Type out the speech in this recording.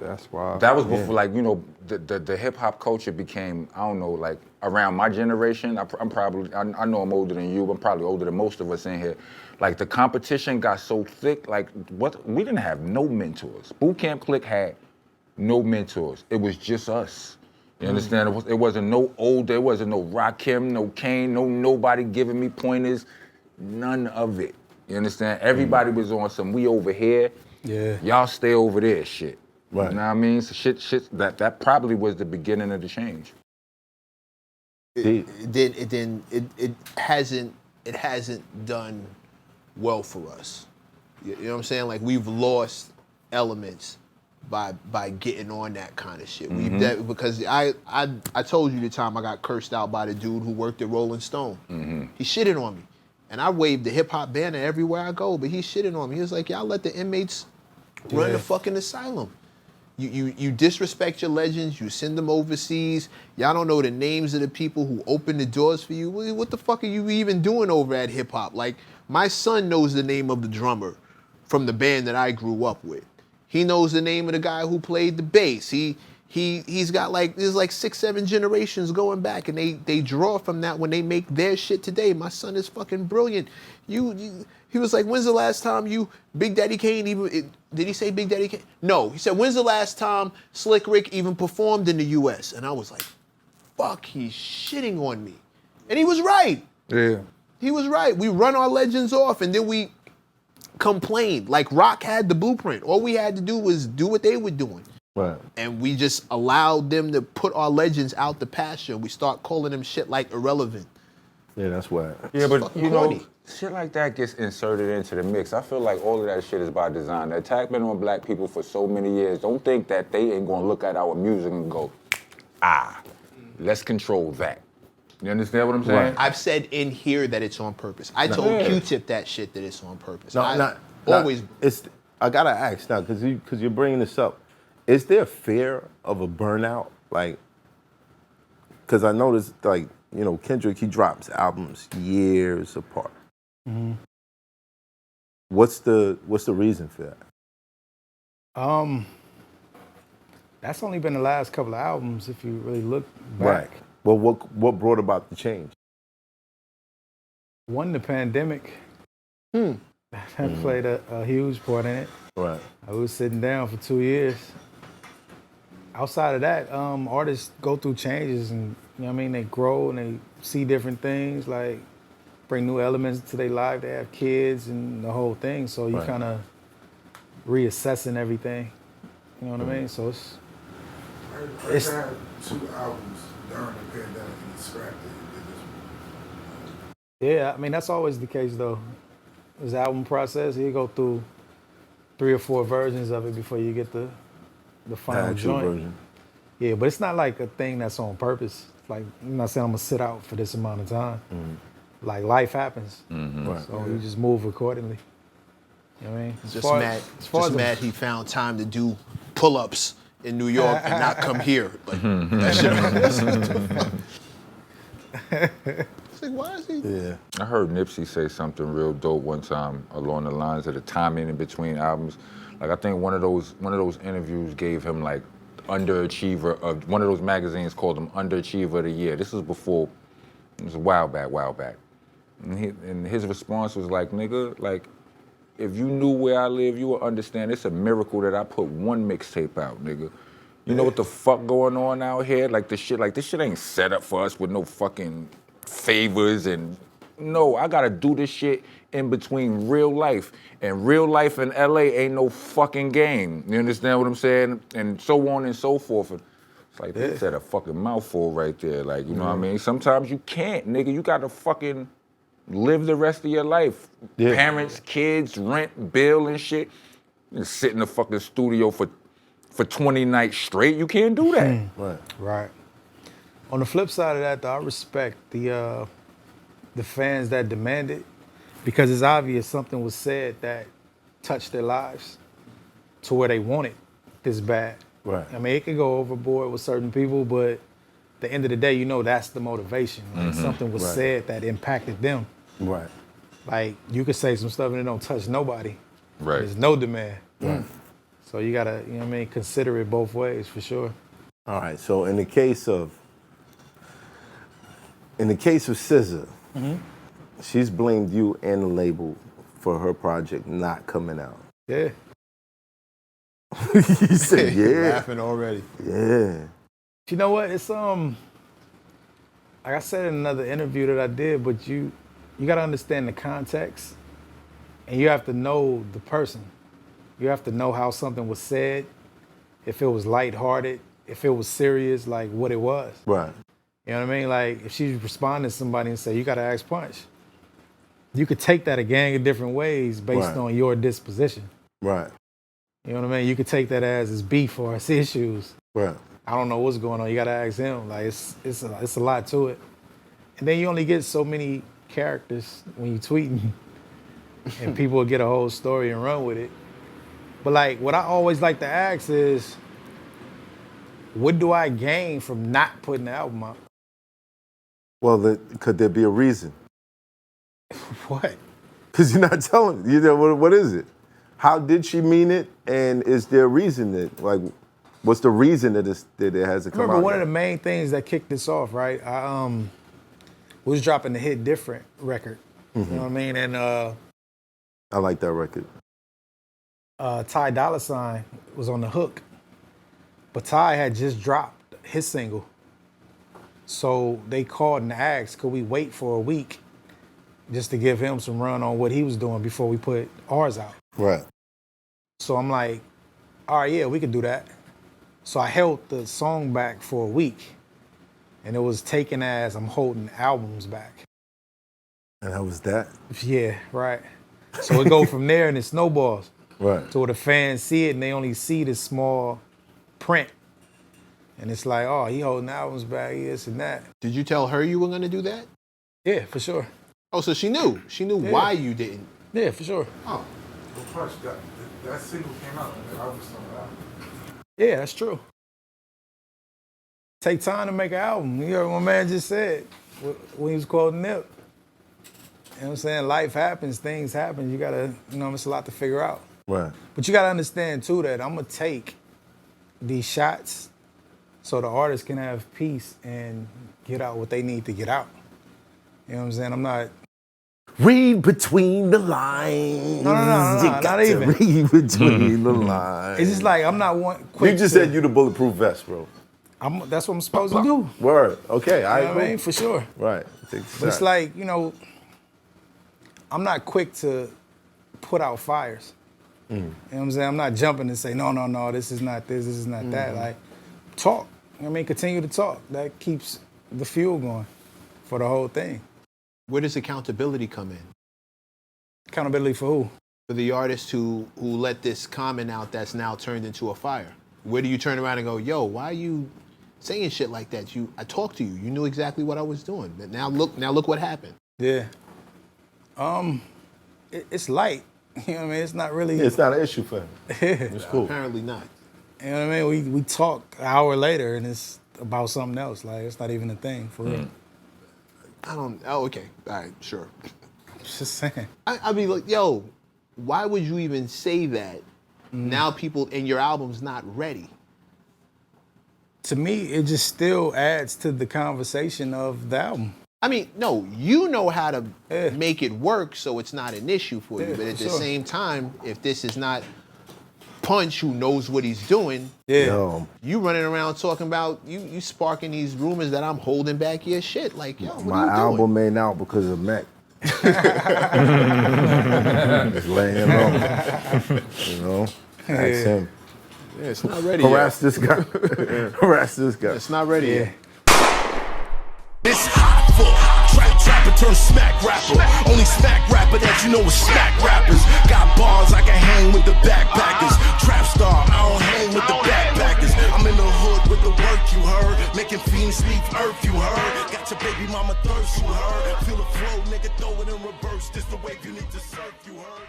That's wild. That was before, like, you know, the hip hop culture became, I don't know, like around my generation. I'm probably, I know I'm older than you. I'm probably older than most of us in here. Like the competition got so thick. Like we didn't have no mentors. Boot Camp Click had no mentors. It was just us. You understand? It wasn't no older. It wasn't no Rakim, no Kane, nobody giving me pointers. None of it. You understand? Everybody was on some we over here. Yeah. Y'all stay over there shit. Right. You know what I mean? So shit that probably was the beginning of the change. It hasn't done well for us. You know what I'm saying? Like we've lost elements by getting on that kind of shit. Because I told you the time I got cursed out by the dude who worked at Rolling Stone. He shitted on me. And I waved the hip hop banner everywhere I go, but he shitted on me. He was like, y'all let the inmates run the fucking asylum. You disrespect your legends, you send them overseas, y'all don't know the names of the people who opened the doors for you. What the fuck are you even doing over at hip hop? Like, my son knows the name of the drummer from the band that I grew up with. He knows the name of the guy who played the bass. He's got there's 6-7 generations going back, and they draw from that when they make their shit today. My son is fucking brilliant. He was like, when's the last time Big Daddy Kane did he say Big Daddy Kane? No, he said, when's the last time Slick Rick even performed in the US? And I was like, fuck, he's shitting on me. And he was right. Yeah. He was right. We run our legends off, and then we complained. Like Rock had the blueprint. All we had to do was do what they were doing. Right. And we just allowed them to put our legends out the pasture. We start calling them shit like irrelevant. Yeah, that's why. Yeah, but you know, corny. shit like that gets inserted into the mix. I feel like all of that shit is by design. The attack been on black people for so many years. Don't think that they ain't gonna look at our music and go, let's control that. You understand what I'm saying? Right. I've said in here that it's on purpose. I told Q-Tip that shit that it's on purpose. I gotta ask now, because you're bringing this up. Is there fear of a burnout? Like, because I noticed, like, you know, Kendrick, he drops albums years apart. Mm-hmm. What's the reason for that? That's only been the last couple of albums, if you really look back. Right. Well, what brought about the change? One, the pandemic. That played a huge part in it. Right. I was sitting down for 2 years. Outside of that, artists go through changes, and you know what I mean, they grow and they see different things, like bring new elements to their life. They have kids and the whole thing, so you kind of reassessing everything. You know what I mean? So I had 2 albums during the pandemic and he scrapped it. Yeah, I mean, that's always the case though. This album process, you go through 3 or 4 versions of it before you get the final joint. Version. Yeah, but it's not like a thing that's on purpose. Like, I'm not saying I'm gonna sit out for this amount of time. Like, life happens. Right. So you just move accordingly. You know what I mean? Just mad he found time to do pull-ups in New York and not come here. Like, that shit. It's like, why is he? Yeah. I heard Nipsey say something real dope one time along the lines of the timing in between albums. Like, I think one of those interviews gave him like underachiever of one of those magazines called him underachiever of the year. This was before, it was a while back. And his response was like, nigga, like, if you knew where I live, you would understand it's a miracle that I put 1 mixtape out, nigga. You know what the fuck going on out here? Like this shit ain't set up for us with no fucking favors and no, I gotta do this shit in between real life. And real life in LA ain't no fucking game. You understand what I'm saying? And so on and so forth. It's like, they said a fucking mouthful right there. Like, you know what I mean? Sometimes you can't, nigga. You gotta fucking live the rest of your life. Yeah. Parents, kids, rent, bill and shit. You sit in the fucking studio for 20 nights straight. You can't do that. Right. On the flip side of that, though, I respect the fans that demand it, because it's obvious something was said that touched their lives to where they want it this bad. Right. I mean, it could go overboard with certain people, but at the end of the day, you know that's the motivation. Like, something was said that impacted them. Right. Like, you could say some stuff and it don't touch nobody. Right. There's no demand. Right. So you gotta, you know what I mean, consider it both ways for sure. All right. So in the case of SZA, she's blamed you and the label for her project not coming out. Yeah. He said, yeah. Laughing already. Yeah. You know what? It's like I said in another interview that I did, but you gotta understand the context, and you have to know the person. You have to know how something was said, if it was lighthearted, if it was serious, like what it was. Right. You know what I mean? Like if she's responding to somebody and say, you gotta ask Punch, you could take that a gang of different ways based Right. on your disposition. Right. You know what I mean? You could take that as it's beef or it's issues. Right. I don't know what's going on. You gotta ask him. Like it's a lot to it. And then you only get so many characters when you tweeting, and people will get a whole story and run with it. But like, what I always like to ask is, what do I gain from not putting the album out? Well, could there be a reason? What? Because you're not telling. You know what is it? How did she mean it? And is there a reason that, like, what's the reason that it hasn't come out? Remember, one of yet? the main things that kicked this off, right? I was dropping the Hit Different record. You know what I mean? And I like that record. Ty Dolla $ign was on the hook, but Ty had just dropped his single. So they called and asked, could we wait for a week just to give him some run on what he was doing before we put ours out? Right. So I'm like, all right, yeah, we could do that. So I held the song back for a week, and it was taken as I'm holding albums back. And how was that? Yeah, right. So it go from there and it snowballs. Right. So the fans see it and they only see the small print. And it's like, oh, he holding albums back, this and that. Did you tell her you were gonna do that? Yeah, for sure. Oh, so she knew. She knew why you didn't. Yeah, for sure. Oh, well, Punch, that single came out and the album's still out. Yeah, that's true. Take time to make an album. You heard what my man just said when he was quoting Nip. You know what I'm saying? Life happens, things happen. You gotta, it's a lot to figure out. Right. But you gotta understand too that I'm gonna take these shots so the artists can have peace and get out what they need to get out. You know what I'm saying? I'm not. Read between the lines. No, You got not to even. read between the lines. It's just like I'm not quick. You just said you the bulletproof vest, bro. That's what I'm supposed to do. Word. Okay. You know what I mean? For sure. Right. But it's like, I'm not quick to put out fires. You know what I'm saying? I'm not jumping and say, no, this is not this is not that. Like, talk. Continue to talk. That keeps the fuel going for the whole thing. Where does accountability come in? Accountability for who? For the artist who let this comment out that's now turned into a fire. Where do you turn around and go, yo, why are you saying shit like that? I talked to you. You knew exactly what I was doing. But now look what happened. Yeah. It's light. You know what I mean? It's not really. It's not an issue for him. It's cool. Apparently not. You know what I mean? We talk an hour later and it's about something else. Like, it's not even a thing for real. Oh, okay. All right, sure. Just saying. I mean, like, yo, why would you even say that? Now people, and your album's not ready. To me, it just still adds to the conversation of the album. I mean, no, you know how to make it work so it's not an issue for you. Yeah, But at for the sure. same time, if this is not Punch who knows what he's doing, Yeah. you running around talking about, you sparking these rumors that I'm holding back your shit. Like, yo, what My are you album doing? ain't out because of MECC. Just letting him know. Ask him. Yeah, it's not ready Harass this guy. Harass this guy. It's not ready yet. It's hot for trapper turn smack rapper. Only smack rapper that you know is smack rappers. Got bars I can hang with the backpackers. Trap star, I don't hang with the backpackers. I'm in the hood with the work you heard. Making fiends leave earth you heard. Got your baby mama thirst you heard. Feel the flow, nigga, throw it in reverse. This the wave you need to surf you heard.